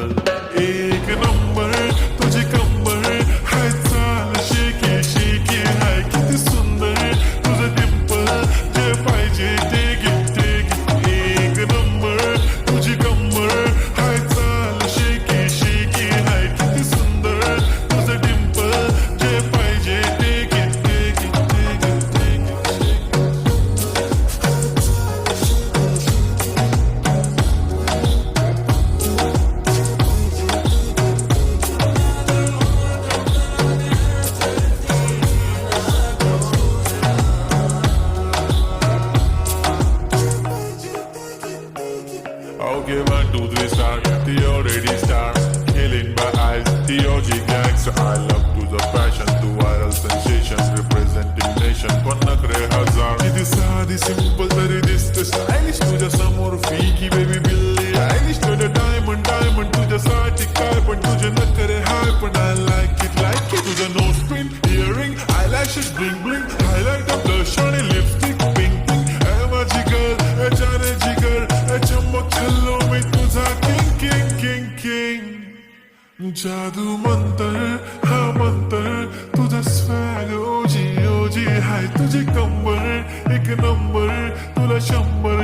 गजल एक नंबर तुझी कंबर हाय चाल शेकी शेकी हाय किती सुंदर तुझं डिंपल जे पाहिजे ते गिफ्ट एक नंबर तुझी कंबर हाय चाल शेकी शेकी हाय किती सुंदर तुझं डिंपल जे पाहिजे ते gift Okay, 1, 2, 3, start. The already start. Killing my eyes. The OG gangster. I love to the passion, to viral sensation, representing nation. पण नखरे हजार. किती साधी simple तरी दिसते stylish. तुझ्या समोर फीकी baby बिल्ली आयलिश. तुझं diamond diamond तुझ्यासाठी काय पण तुझे नखरे हाय पण I like it. तुझं nose pin, earring, eyelashes, bling bling, highlight, blush आणि lipstick, pink pink. माझी girl, जाने जिगर, चमक छल्लो मी तुझा किंग किंग किंग किंग. जादू मंतर हा मंतर तुझा स्वॅग ओजी ओजी हाय तुझी कंबर एक नंबर तुला 100